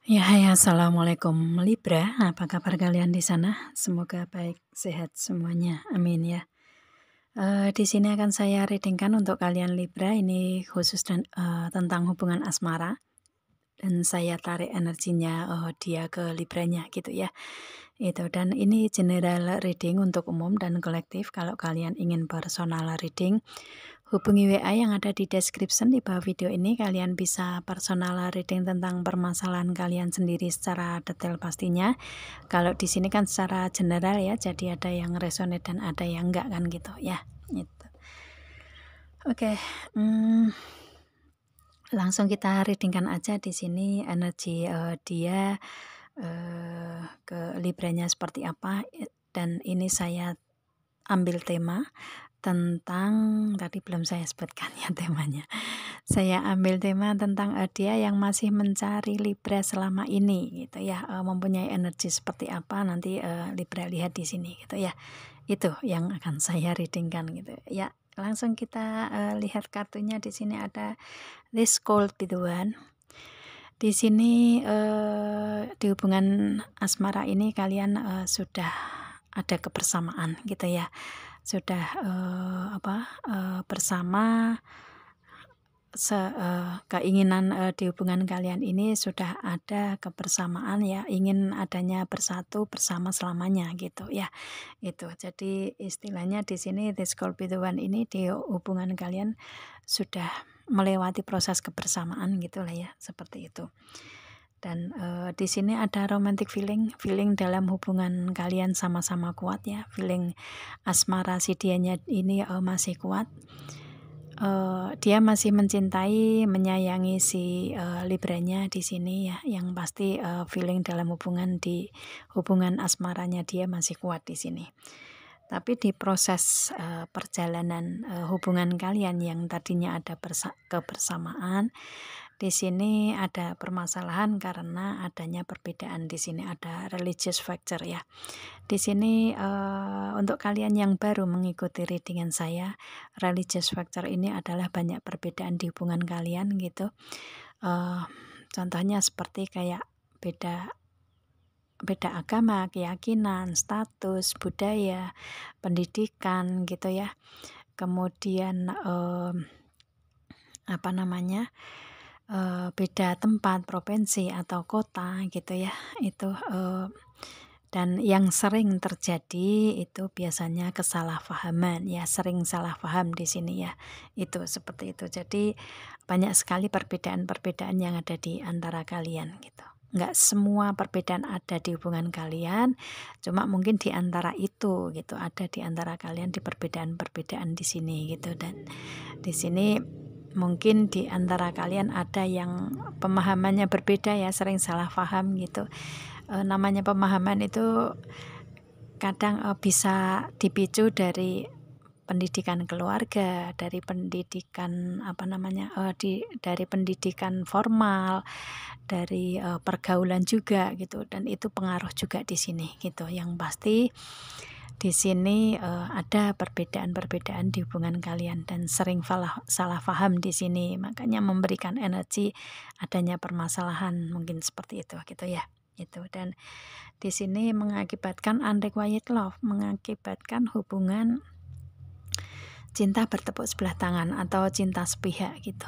Ya, hai, assalamualaikum Libra. Apa kabar kalian di sana? Semoga baik, sehat semuanya. Amin ya. Di sini akan saya readingkan untuk kalian Libra. Ini khusus tentang hubungan asmara. Dan saya tarik energinya dia ke Libranya gitu ya. Itu, dan ini general reading untuk umum dan kolektif. Kalau kalian ingin personal reading, hubungi WA yang ada di description di bawah video ini. Kalian bisa personal reading tentang permasalahan kalian sendiri secara detail pastinya. Kalau di sini kan secara general ya, jadi ada yang resonate dan ada yang enggak kan gitu ya. Gitu. Oke, langsung kita readingkan aja di sini energi dia ke Libranya seperti apa. Dan ini saya ambil tema tentang, tadi belum saya sebutkan ya temanya. Saya ambil tema tentang dia yang masih mencari Libra selama ini gitu ya, mempunyai energi seperti apa nanti Libra lihat di sini gitu ya. Itu yang akan saya readingkan gitu ya. Langsung kita lihat kartunya. Di sini ada This Could Be The One. Di sini di hubungan asmara ini kalian sudah ada kebersamaan gitu ya. Sudah bersama, keinginan di hubungan kalian ini sudah ada kebersamaan ya, ingin adanya bersatu bersama selamanya gitu ya. Itu. Jadi istilahnya di sini This Could Be The One ini di hubungan kalian sudah melewati proses kebersamaan gitu lah ya, seperti itu. Dan di sini ada romantic feeling dalam hubungan kalian sama-sama kuat ya, feeling asmara si dianya ini masih kuat. Dia masih mencintai, menyayangi si Libranya di sini ya, yang pasti feeling dalam hubungan asmaranya dia masih kuat di sini. Tapi di proses perjalanan hubungan kalian yang tadinya ada kebersamaan, di sini ada permasalahan karena adanya perbedaan. Di sini ada religious factor ya. Di sini untuk kalian yang baru mengikuti readingan saya, religious factor ini adalah banyak perbedaan di hubungan kalian gitu. Contohnya seperti kayak beda agama, keyakinan, status, budaya, pendidikan gitu ya. Kemudian beda tempat, provinsi atau kota gitu ya. Itu dan yang sering terjadi itu biasanya kesalahpahaman ya, sering salah paham di sini ya. Itu seperti itu. Jadi banyak sekali perbedaan-perbedaan yang ada di antara kalian gitu. Enggak semua perbedaan ada di hubungan kalian, cuma mungkin di antara itu gitu, ada di antara kalian di perbedaan-perbedaan di sini gitu. Dan di sini mungkin di antara kalian ada yang pemahamannya berbeda ya, sering salah paham gitu. Namanya pemahaman itu kadang bisa dipicu dari pendidikan keluarga, dari pendidikan dari pendidikan formal, dari pergaulan juga gitu, dan itu pengaruh juga di sini gitu. Yang pasti di sini ada perbedaan-perbedaan di hubungan kalian dan sering salah paham di sini, makanya memberikan energi adanya permasalahan, mungkin seperti itu gitu ya. Itu. Dan di sini mengakibatkan unrequited love, mengakibatkan hubungan cinta bertepuk sebelah tangan atau cinta sepihak gitu.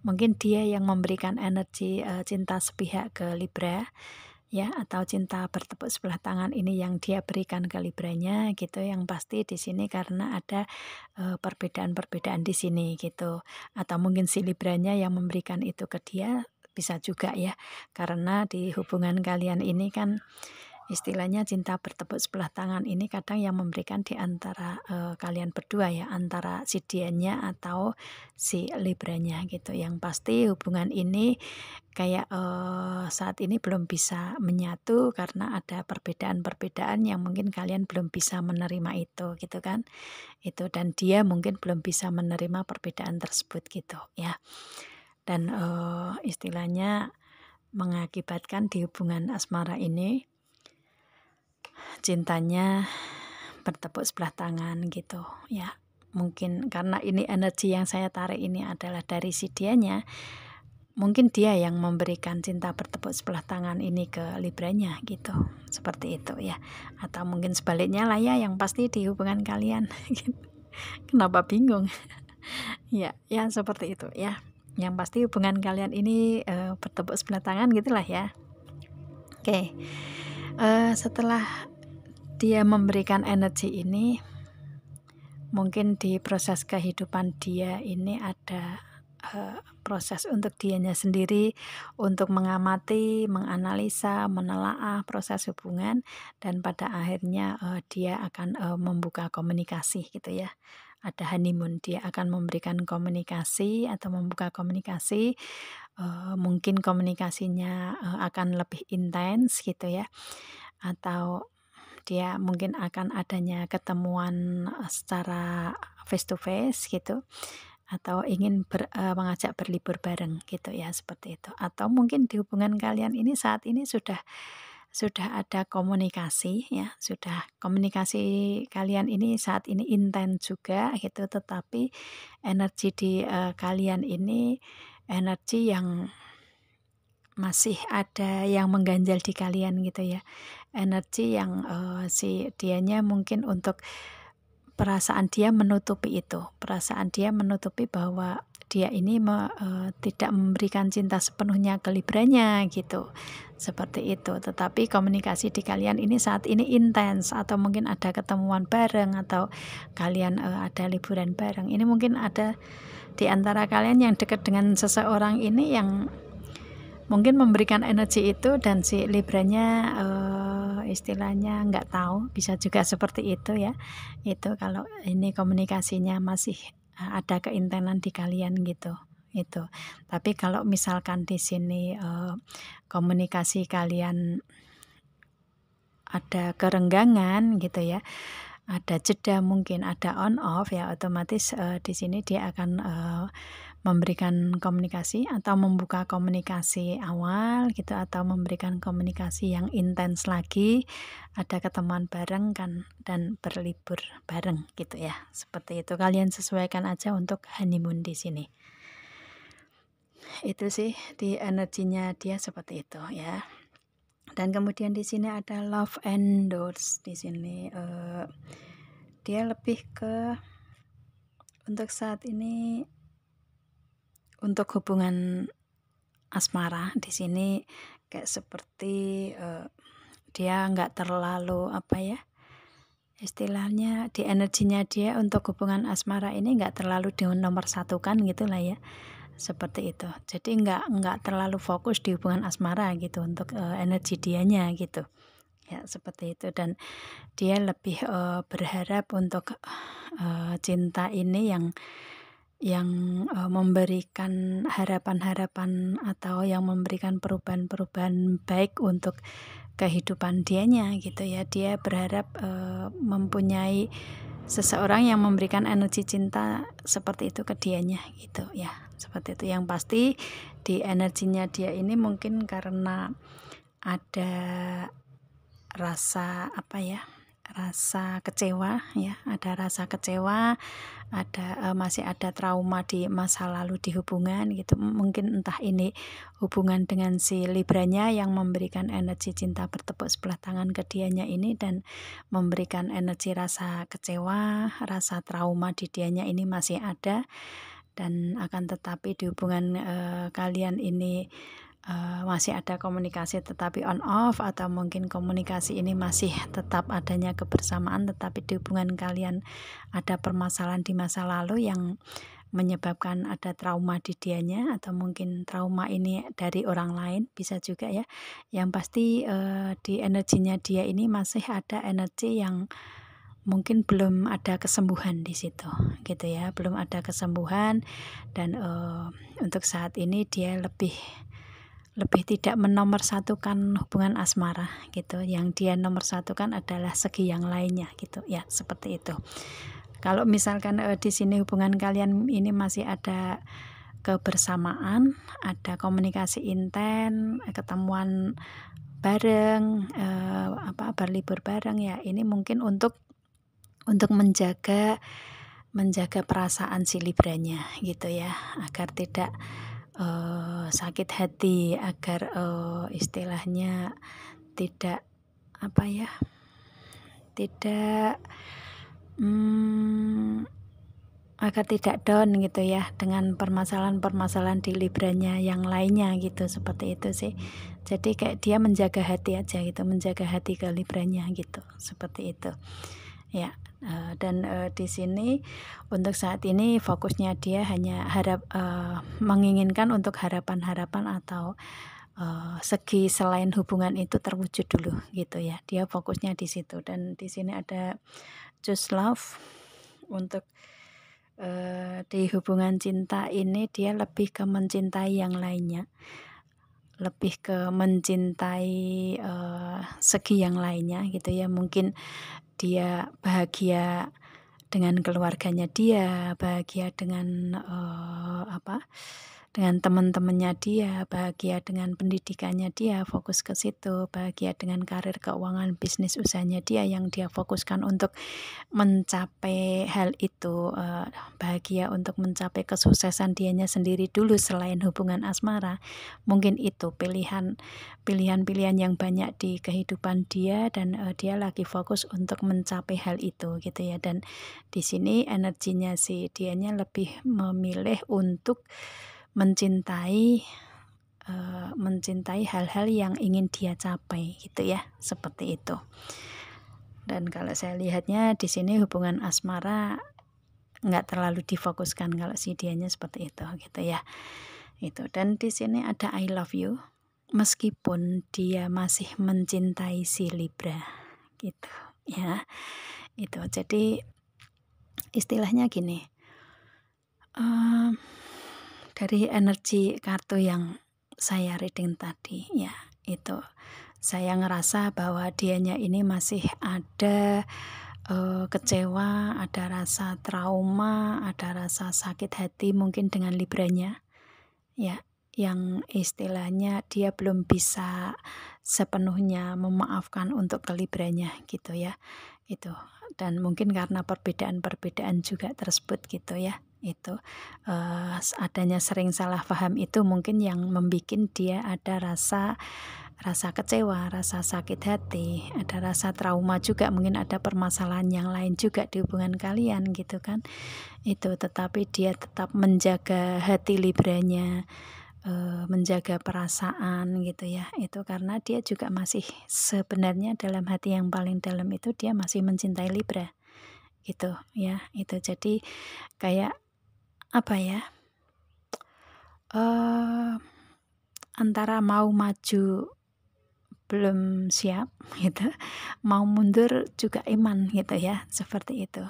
Mungkin dia yang memberikan energi cinta sepihak ke Libra ya, atau cinta bertepuk sebelah tangan ini yang dia berikan ke Libranya gitu. Yang pasti di sini karena ada perbedaan-perbedaan di sini gitu. Atau mungkin si Libranya yang memberikan itu ke dia, bisa juga ya. Karena di hubungan kalian ini kan istilahnya cinta bertepuk sebelah tangan ini kadang yang memberikan di antara kalian berdua ya, antara si dianya atau si Libranya gitu. Yang pasti hubungan ini kayak saat ini belum bisa menyatu karena ada perbedaan-perbedaan yang mungkin kalian belum bisa menerima itu gitu kan. Itu, dan dia mungkin belum bisa menerima perbedaan tersebut gitu ya. Dan istilahnya mengakibatkan di hubungan asmara ini cintanya bertepuk sebelah tangan gitu ya. Mungkin karena ini energi yang saya tarik ini adalah dari si dianya, mungkin dia yang memberikan cinta bertepuk sebelah tangan ini ke Libranya gitu, seperti itu ya. Atau mungkin sebaliknya lah ya, yang pasti di hubungan kalian. Kenapa bingung? Ya, ya seperti itu ya. Yang pasti hubungan kalian ini bertepuk sebelah tangan gitulah ya. Oke, setelah dia memberikan energi ini, mungkin di proses kehidupan dia ini ada proses untuk dianya sendiri untuk mengamati, menganalisa, menelaah proses hubungan, dan pada akhirnya dia akan membuka komunikasi gitu ya. Ada honeymoon, dia akan memberikan komunikasi atau membuka komunikasi, mungkin komunikasinya akan lebih intens gitu ya, atau dia mungkin akan adanya ketemuan secara face to face gitu, atau ingin mengajak berlibur bareng gitu ya, seperti itu. Atau mungkin di hubungan kalian ini saat ini sudah ada komunikasi ya, sudah komunikasi kalian ini saat ini intens juga gitu, tetapi energi di kalian ini energi yang masih ada yang mengganjal di kalian gitu ya. Energi yang si dianya mungkin untuk perasaan dia menutupi itu, perasaan dia menutupi bahwa dia ini tidak memberikan cinta sepenuhnya ke Libranya gitu, seperti itu. Tetapi komunikasi di kalian ini saat ini intens, atau mungkin ada ketemuan bareng, atau kalian ada liburan bareng. Ini mungkin ada di antara kalian yang dekat dengan seseorang ini yang mungkin memberikan energi itu, dan si Libranya istilahnya nggak tahu, bisa juga seperti itu ya. Itu kalau ini komunikasinya masih ada keintenan di kalian gitu. Itu. Tapi kalau misalkan di sini komunikasi kalian ada kerenggangan gitu ya, ada jeda, mungkin ada on off ya, otomatis di sini dia akan memberikan komunikasi atau membuka komunikasi awal gitu, atau memberikan komunikasi yang intens lagi, ada ketemuan bareng kan, dan berlibur bareng gitu ya. Seperti itu, kalian sesuaikan aja untuk honeymoon di sini. Itu sih di energinya dia seperti itu ya. Dan kemudian di sini ada love and doors di sini. Dia lebih ke untuk saat ini untuk hubungan asmara di sini kayak seperti dia nggak terlalu apa ya, istilahnya di energinya dia untuk hubungan asmara ini nggak terlalu dinomorsatukan gitulah ya, seperti itu. Jadi nggak terlalu fokus di hubungan asmara gitu untuk energi dianya gitu ya, seperti itu. Dan dia lebih berharap untuk cinta ini yang memberikan harapan-harapan atau yang memberikan perubahan-perubahan baik untuk kehidupan dianya gitu ya. Dia berharap mempunyai seseorang yang memberikan energi cinta seperti itu ke dianya gitu ya, seperti itu. Yang pasti di energinya dia ini mungkin karena ada rasa apa ya, rasa kecewa ya, ada rasa kecewa, ada masih ada trauma di masa lalu di hubungan gitu. Mungkin entah ini hubungan dengan si Libranya yang memberikan energi cinta bertepuk sebelah tangan ke dianya ini, dan memberikan energi rasa kecewa, rasa trauma di dianya ini masih ada, dan akan tetapi di hubungan kalian ini masih ada komunikasi tetapi on off, atau mungkin komunikasi ini masih tetap adanya kebersamaan, tetapi di hubungan kalian ada permasalahan di masa lalu yang menyebabkan ada trauma di dianya, atau mungkin trauma ini dari orang lain, bisa juga ya. Yang pasti di energinya dia ini masih ada energi yang mungkin belum ada kesembuhan di situ gitu ya, belum ada kesembuhan. Dan untuk saat ini dia lebih tidak menomorsatukan hubungan asmara gitu. Yang dia nomorsatukan adalah segi yang lainnya gitu ya, seperti itu. Kalau misalkan di sini hubungan kalian ini masih ada kebersamaan, ada komunikasi intens, ketemuan bareng, berlibur bareng ya, ini mungkin untuk menjaga perasaan si Libranya gitu ya, agar tidak sakit hati, agar istilahnya tidak apa ya, tidak agar tidak down gitu ya dengan permasalahan-permasalahan di Libranya yang lainnya gitu, seperti itu sih. Jadi kayak dia menjaga hati aja gitu, menjaga hati ke Libranya gitu, seperti itu. Ya, dan di sini untuk saat ini fokusnya dia hanya menginginkan untuk harapan-harapan atau segi selain hubungan itu terwujud dulu gitu ya. Dia fokusnya di situ, dan di sini ada choose love untuk di hubungan cinta ini dia lebih ke mencintai yang lainnya, lebih ke mencintai segi yang lainnya gitu ya. Mungkin dia bahagia dengan keluarganya dia, bahagia dengan dengan teman-temannya dia, bahagia dengan pendidikannya dia, fokus ke situ, bahagia dengan karir keuangan bisnis usahanya dia yang dia fokuskan untuk mencapai hal itu, bahagia untuk mencapai kesuksesan dianya sendiri dulu selain hubungan asmara. Mungkin itu pilihan-pilihan yang banyak di kehidupan dia, dan dia lagi fokus untuk mencapai hal itu gitu ya. Dan di sini energinya si dianya lebih memilih untuk mencintai hal-hal yang ingin dia capai gitu ya, seperti itu. Dan kalau saya lihatnya di sini hubungan asmara nggak terlalu difokuskan kalau si dianya seperti itu gitu ya. Itu. Dan di sini ada I love you, meskipun dia masih mencintai si Libra gitu ya. Itu. Jadi istilahnya gini, dari energi kartu yang saya reading tadi ya, itu saya ngerasa bahwa dianya ini masih ada kecewa, ada rasa trauma, ada rasa sakit hati mungkin dengan Libranya ya, yang istilahnya dia belum bisa sepenuhnya memaafkan untuk ke Libranya gitu ya. Itu. Dan mungkin karena perbedaan-perbedaan juga tersebut gitu ya. Itu adanya sering salah paham itu mungkin yang membuat dia ada rasa kecewa, rasa sakit hati, ada rasa trauma juga, mungkin ada permasalahan yang lain juga di hubungan kalian gitu kan. Itu, tetapi dia tetap menjaga hati Libranya, menjaga perasaan gitu ya. Itu karena dia juga masih sebenarnya dalam hati yang paling dalam itu dia masih mencintai Libra gitu ya. Itu jadi kayak apa ya, antara mau maju belum siap gitu, mau mundur juga iman gitu ya, seperti itu.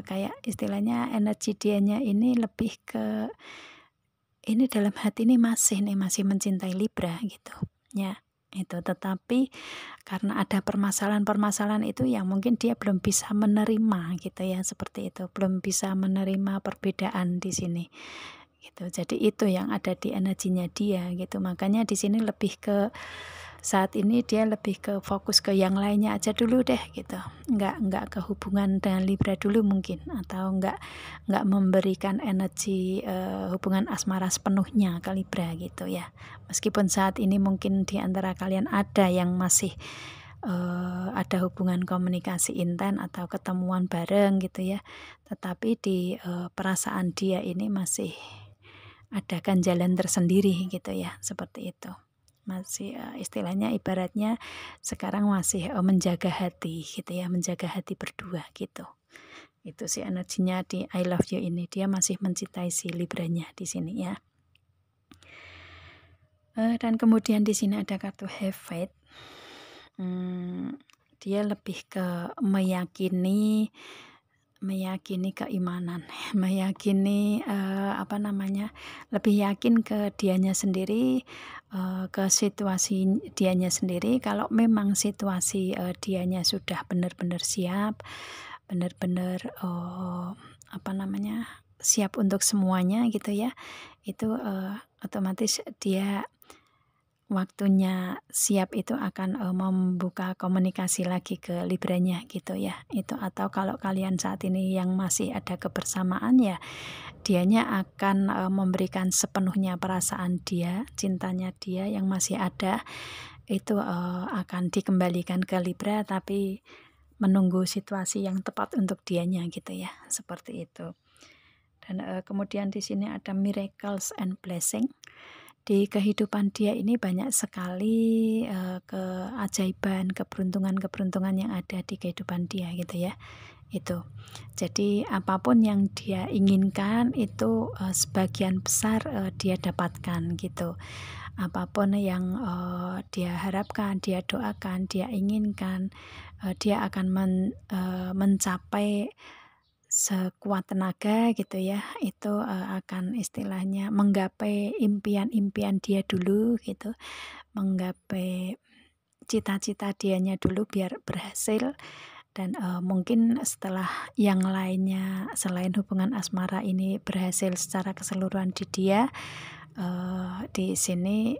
Kayak istilahnya energi dianya ini lebih ke ini dalam hati ini masih mencintai Libra gitu ya. Itu, tetapi karena ada permasalahan-permasalahan itu yang mungkin dia belum bisa menerima gitu ya, seperti itu, belum bisa menerima perbedaan di sini gitu. Jadi itu yang ada di energinya dia gitu. Makanya di sini lebih ke saat ini dia lebih ke fokus ke yang lainnya aja dulu deh gitu. Enggak ke hubungan dengan Libra dulu mungkin, atau enggak memberikan energi hubungan asmara sepenuhnya ke Libra gitu ya. Meskipun saat ini mungkin di antara kalian ada yang masih ada hubungan komunikasi intens atau ketemuan bareng gitu ya, tetapi di perasaan dia ini masih ada jalan tersendiri gitu ya, seperti itu. Masih istilahnya ibaratnya sekarang masih menjaga hati gitu ya, menjaga hati berdua gitu. Itu sih energinya di I love you ini, dia masih mencintai si Libranya di sini ya. Dan kemudian di sini ada kartu have faith. Dia lebih ke meyakini keimanan, meyakini lebih yakin ke dianya sendiri, ke situasi dianya sendiri. Kalau memang situasi dianya sudah benar-benar siap, benar-benar siap untuk semuanya gitu ya, itu otomatis dia waktunya siap itu akan membuka komunikasi lagi ke Libranya gitu ya. Itu atau kalau kalian saat ini yang masih ada kebersamaan ya dianya akan memberikan sepenuhnya perasaan dia, cintanya dia yang masih ada itu akan dikembalikan ke Libra tapi menunggu situasi yang tepat untuk dianya gitu ya, seperti itu. Dan kemudian di sini ada miracles and blessing. Di kehidupan dia ini banyak sekali keajaiban, keberuntungan-keberuntungan yang ada di kehidupan dia gitu ya. Itu. Jadi apapun yang dia inginkan itu sebagian besar dia dapatkan gitu. Apapun yang dia harapkan, dia doakan, dia inginkan, dia akan mencapai sekuat tenaga gitu ya. Itu akan istilahnya menggapai impian-impian dia dulu gitu, menggapai cita-cita dianya dulu biar berhasil. Dan mungkin setelah yang lainnya selain hubungan asmara ini berhasil secara keseluruhan di dia, di sini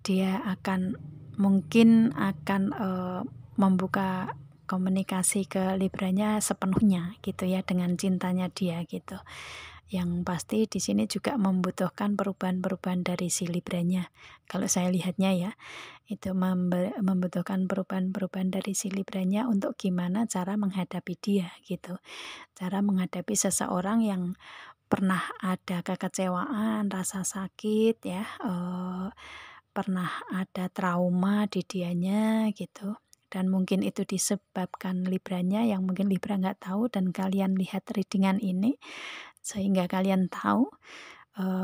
dia akan mungkin akan membuka komunikasi ke Libranya sepenuhnya gitu ya dengan cintanya dia gitu. Yang pasti di sini juga membutuhkan perubahan-perubahan dari si Libranya. Kalau saya lihatnya ya, itu membutuhkan perubahan-perubahan dari si Libranya untuk gimana cara menghadapi dia gitu. Cara menghadapi seseorang yang pernah ada kekecewaan, rasa sakit ya, pernah ada trauma di dianya gitu. Dan mungkin itu disebabkan Libranya yang mungkin Libra nggak tahu dan kalian lihat readingan ini sehingga kalian tahu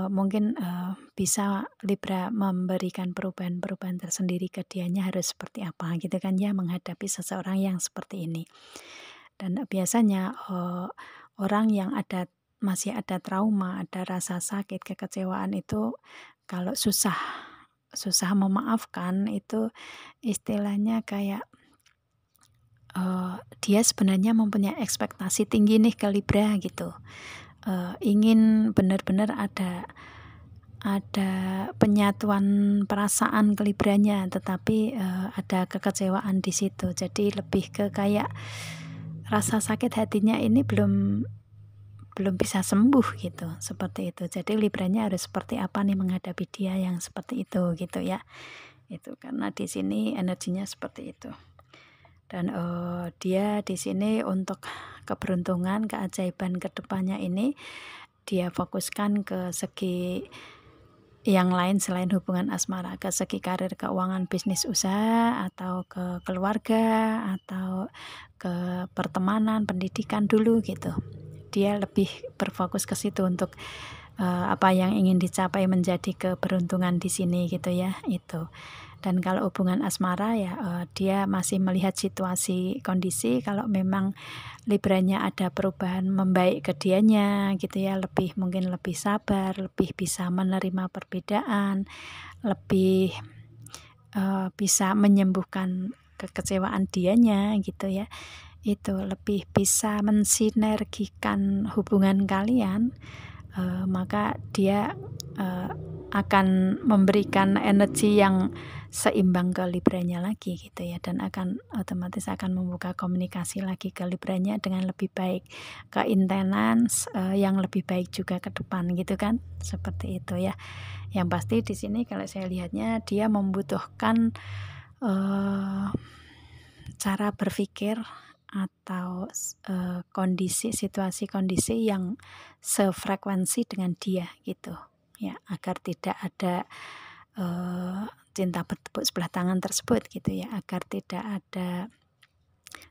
mungkin bisa Libra memberikan perubahan-perubahan tersendiri ke dianya harus seperti apa gitu kan ya menghadapi seseorang yang seperti ini. Dan biasanya orang yang masih ada trauma, ada rasa sakit, kekecewaan itu kalau susah memaafkan itu istilahnya kayak dia sebenarnya mempunyai ekspektasi tinggi nih ke Libra gitu. Ingin benar-benar ada penyatuan perasaan ke Libranya, tetapi ada kekecewaan di situ. Jadi lebih ke kayak rasa sakit hatinya ini belum bisa sembuh gitu, seperti itu. Jadi Libranya harus seperti apa nih menghadapi dia yang seperti itu gitu ya. Itu karena di sini energinya seperti itu. Dan dia di sini untuk keberuntungan, keajaiban kedepannya ini dia fokuskan ke segi yang lain selain hubungan asmara, ke segi karir, keuangan, bisnis usaha, atau ke keluarga, atau ke pertemanan, pendidikan dulu gitu. Dia lebih berfokus ke situ untuk apa yang ingin dicapai menjadi keberuntungan di sini gitu ya, itu. Dan kalau hubungan asmara ya dia masih melihat situasi kondisi kalau memang Libranya ada perubahan membaik ke dianya gitu ya, mungkin lebih sabar, lebih bisa menerima perbedaan, lebih bisa menyembuhkan kekecewaan dianya gitu ya. Itu lebih bisa mensinergikan hubungan kalian, maka dia akan memberikan energi yang seimbang ke Libranya lagi gitu ya, dan otomatis akan membuka komunikasi lagi ke Libranya dengan lebih baik, keintenan yang lebih baik juga ke depan gitu kan, seperti itu ya. Yang pasti di sini kalau saya lihatnya dia membutuhkan cara berpikir atau situasi kondisi yang sefrekuensi dengan dia gitu ya, agar tidak ada cinta bertepuk sebelah tangan tersebut gitu ya, agar tidak ada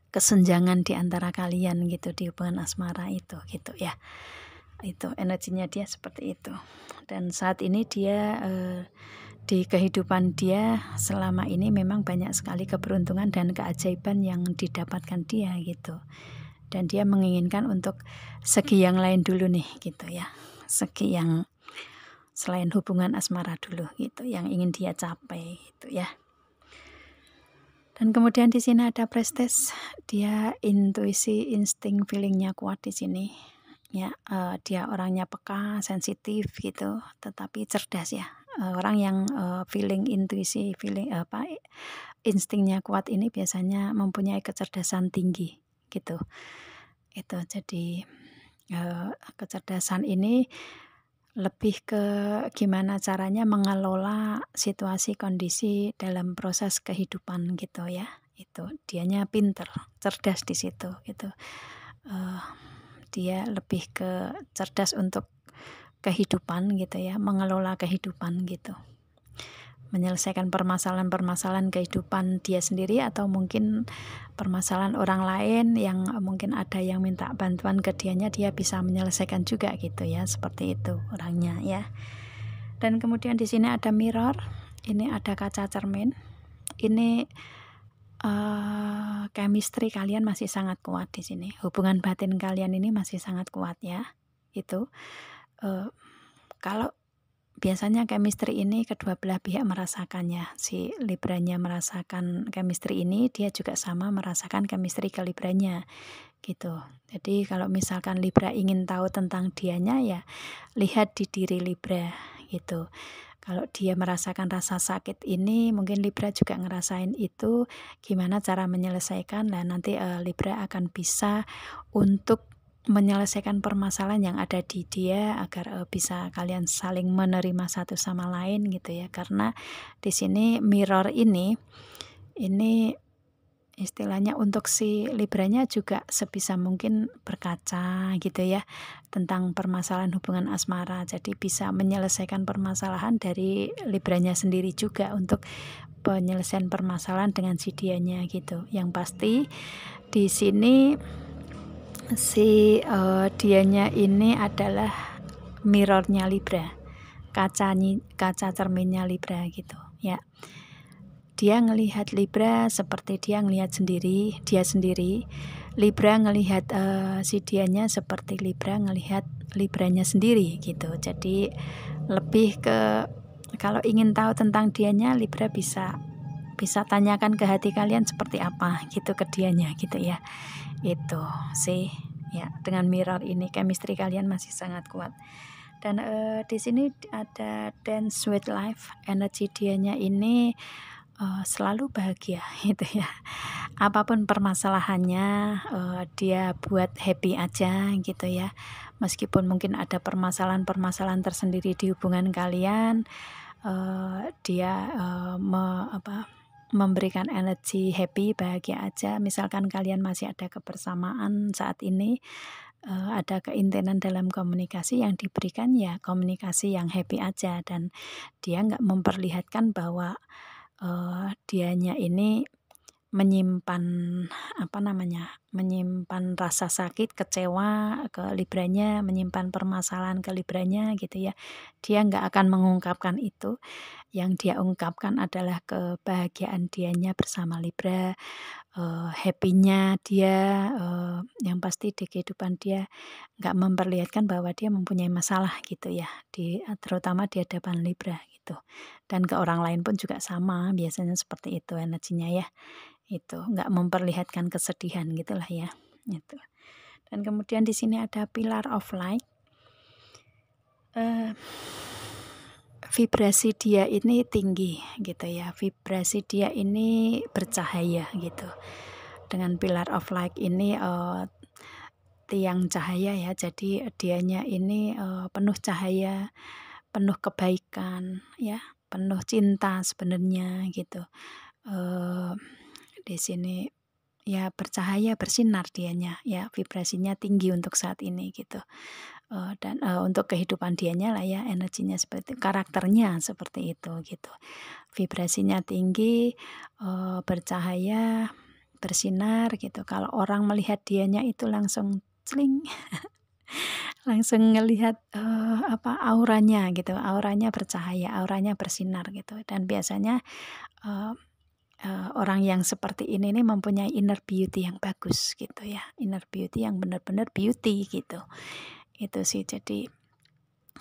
kesenjangan di antara kalian gitu di hubungan asmara itu gitu ya. Itu energinya dia seperti itu. Dan saat ini dia di kehidupan dia selama ini memang banyak sekali keberuntungan dan keajaiban yang didapatkan dia gitu. Dan dia menginginkan untuk segi yang lain dulu nih gitu ya, segi yang selain hubungan asmara dulu gitu yang ingin dia capai gitu ya. Dan kemudian di sini ada prestige, dia intuisi, insting, feelingnya kuat di sini ya. Dia orangnya peka, sensitif gitu, tetapi cerdas ya. orang yang feeling intuisi, instingnya kuat ini biasanya mempunyai kecerdasan tinggi gitu. Itu jadi kecerdasan ini lebih ke gimana caranya mengelola situasi kondisi dalam proses kehidupan gitu ya. Itu dianya pinter, cerdas di situ gitu. Dia lebih ke cerdas untuk kehidupan gitu ya, mengelola kehidupan gitu. Menyelesaikan permasalahan-permasalahan kehidupan dia sendiri atau mungkin permasalahan orang lain yang mungkin ada yang minta bantuan ke dianya, dia bisa menyelesaikan juga gitu ya, seperti itu orangnya ya. Dan kemudian di sini ada mirror, ini ada kaca cermin. Ini chemistry kalian masih sangat kuat di sini. Hubungan batin kalian ini masih sangat kuat ya. Itu kalau biasanya chemistry ini kedua belah pihak merasakannya. Si Libranya merasakan chemistry ini, dia juga sama merasakan chemistry ke Libranya gitu. Jadi kalau misalkan Libra ingin tahu tentang dianya, ya lihat di diri Libra gitu. Kalau dia merasakan rasa sakit ini, mungkin Libra juga ngerasain itu, gimana cara menyelesaikan. Nah nanti Libra akan bisa untuk menyelesaikan permasalahan yang ada di dia agar bisa kalian saling menerima satu sama lain gitu ya. Karena di sini mirror ini istilahnya untuk si Libranya juga sebisa mungkin berkaca gitu ya tentang permasalahan hubungan asmara. Jadi bisa menyelesaikan permasalahan dari Libranya sendiri juga untuk penyelesaian permasalahan dengan si dianya gitu. Yang pasti di sini si dianya ini adalah mirrornya Libra, kaca cerminnya Libra gitu ya. Dia ngelihat Libra seperti dia ngelihat dia sendiri. Libra ngelihat si dianya seperti Libra ngelihat Libranya sendiri gitu. Jadi lebih ke kalau ingin tahu tentang dianya, Libra bisa tanyakan ke hati kalian seperti apa gitu ke dianya gitu ya. Itu sih ya, dengan mirror ini chemistry kalian masih sangat kuat. Dan di sini ada dance with life, energi dianya ini selalu bahagia gitu ya. Apapun permasalahannya dia buat happy aja gitu ya. Meskipun mungkin ada permasalahan-permasalahan tersendiri di hubungan kalian, dia memberikan energi happy, bahagia aja. Misalkan kalian masih ada kebersamaan saat ini, ada keintinan dalam komunikasi yang diberikan, ya komunikasi yang happy aja. Dan dia nggak memperlihatkan bahwa dianya ini menyimpan menyimpan rasa sakit, kecewa ke Libranya, menyimpan permasalahan ke Libranya gitu ya. Dia nggak akan mengungkapkan itu. Yang dia ungkapkan adalah kebahagiaan dianya bersama Libra, happy-nya dia, yang pasti di kehidupan dia nggak memperlihatkan bahwa dia mempunyai masalah gitu ya, terutama di hadapan Libra gitu. Dan ke orang lain pun juga sama, biasanya seperti itu energinya ya. Itu nggak memperlihatkan kesedihan gitulah ya. Itu. Dan kemudian di sini ada pillar of light. Vibrasi dia ini tinggi gitu ya. Vibrasi dia ini bercahaya gitu. Dengan pillar of light ini tiang cahaya ya. Jadi dianya ini penuh cahaya, penuh kebaikan ya, penuh cinta sebenarnya gitu. Di sini ya bercahaya, bersinar dianya ya, vibrasinya tinggi untuk saat ini gitu. Dan untuk kehidupan dianya lah ya, energinya seperti karakternya seperti itu gitu. Vibrasinya tinggi, bercahaya, bersinar gitu. Kalau orang melihat dianya itu langsung cling langsung ngelihat auranya gitu, auranya bercahaya, auranya bersinar gitu. Dan biasanya orang yang seperti ini nih mempunyai inner beauty yang bagus gitu ya, inner beauty yang benar-benar beauty gitu. Itu sih, jadi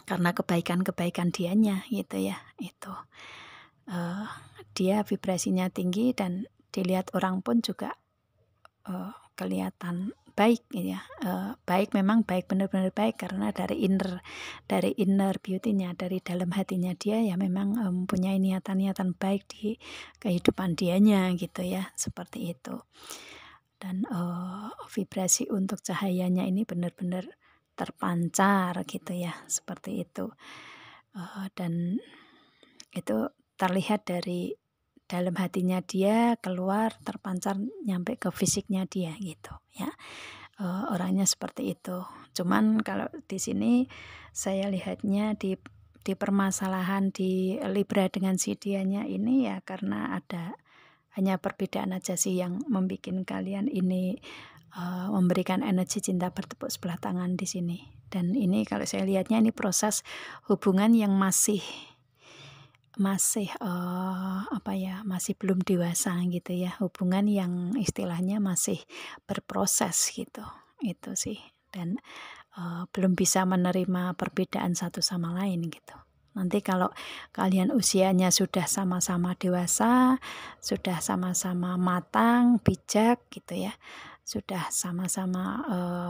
karena kebaikan-kebaikan dianya gitu ya. Itu dia vibrasinya tinggi dan dilihat orang pun juga kelihatan baik ya, baik, memang baik, benar-benar baik karena dari inner beauty-nya, dari dalam hatinya dia ya memang mempunyai niatan-niatan baik di kehidupan dianya gitu ya, seperti itu. Dan vibrasi untuk cahayanya ini benar-benar terpancar gitu ya, seperti itu. Dan itu terlihat dari dalam hatinya dia keluar, terpancar nyampe ke fisiknya dia gitu ya. Orangnya seperti itu. Cuman kalau di sini saya lihatnya di permasalahan di Libra dengan si dianya ini ya karena ada hanya perbedaan aja sih yang membuat kalian ini memberikan energi cinta bertepuk sebelah tangan di sini. Dan ini kalau saya lihatnya ini proses hubungan yang masih masih belum dewasa gitu ya, hubungan yang istilahnya masih berproses gitu, itu sih. Dan belum bisa menerima perbedaan satu sama lain gitu. Nanti kalau kalian usianya sudah sama-sama dewasa, sudah sama-sama matang, bijak gitu ya, sudah sama-sama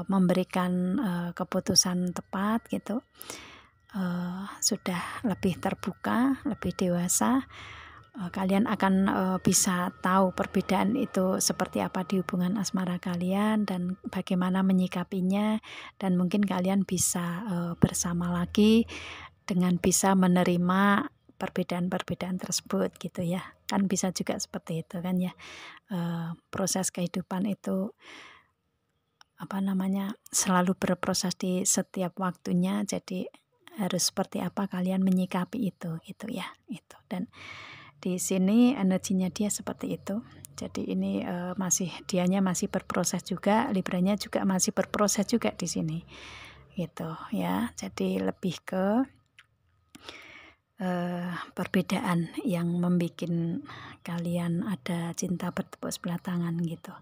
memberikan keputusan tepat gitu, sudah lebih terbuka, lebih dewasa, kalian akan bisa tahu perbedaan itu seperti apa di hubungan asmara kalian dan bagaimana menyikapinya, dan mungkin kalian bisa bersama lagi dengan bisa menerima perbedaan-perbedaan tersebut gitu ya. Kan bisa juga seperti itu kan ya. Proses kehidupan itu selalu berproses di setiap waktunya, jadi harus seperti apa kalian menyikapi itu gitu ya, itu. Dan di sini energinya dia seperti itu. Jadi ini dianya masih berproses juga, Libranya juga masih berproses juga di sini gitu ya. Jadi lebih ke perbedaan yang membuat kalian ada cinta bertepuk sebelah tangan gitu.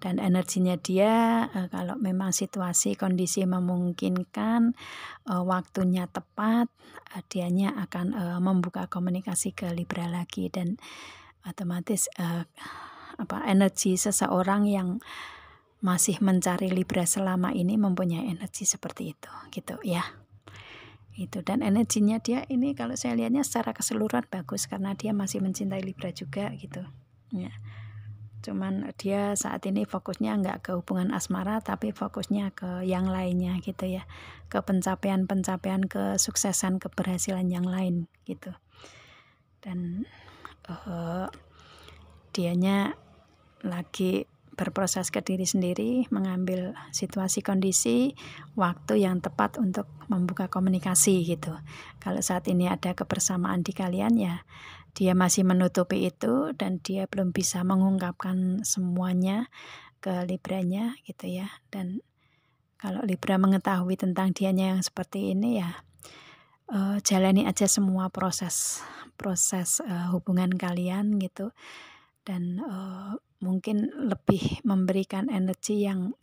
Dan energinya dia kalau memang situasi kondisi memungkinkan, waktunya tepat, dianya akan membuka komunikasi ke Libra lagi, dan otomatis energi seseorang yang masih mencari Libra selama ini mempunyai energi seperti itu gitu ya. Itu, dan energinya dia ini kalau saya lihatnya secara keseluruhan bagus karena dia masih mencintai Libra juga gitu ya. Cuman dia saat ini fokusnya nggak ke hubungan asmara, tapi fokusnya ke yang lainnya gitu ya, ke pencapaian-pencapaian, kesuksesan, keberhasilan yang lain gitu. Dan dianya lagi berproses ke diri sendiri, mengambil situasi kondisi, waktu yang tepat untuk membuka komunikasi gitu. Kalau saat ini ada kebersamaan di kalian ya, dia masih menutupi itu dan dia belum bisa mengungkapkan semuanya ke Libranya gitu ya. Dan kalau Libra mengetahui tentang dianya yang seperti ini ya, jalani aja semua proses hubungan kalian gitu. Dan mungkin lebih memberikan energi yang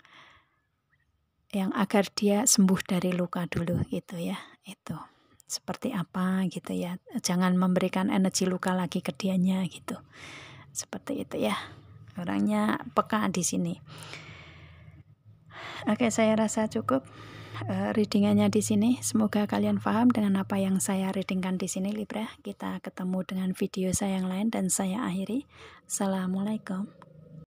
agar dia sembuh dari luka dulu gitu ya. Itu seperti apa gitu ya, jangan memberikan energi luka lagi ke dianya gitu, seperti itu ya. Orangnya peka di sini. Oke, saya rasa cukup readingannya di sini. Semoga kalian paham dengan apa yang saya readingkan di sini Libra. Kita ketemu dengan video saya yang lain dan saya akhiri. Assalamualaikum.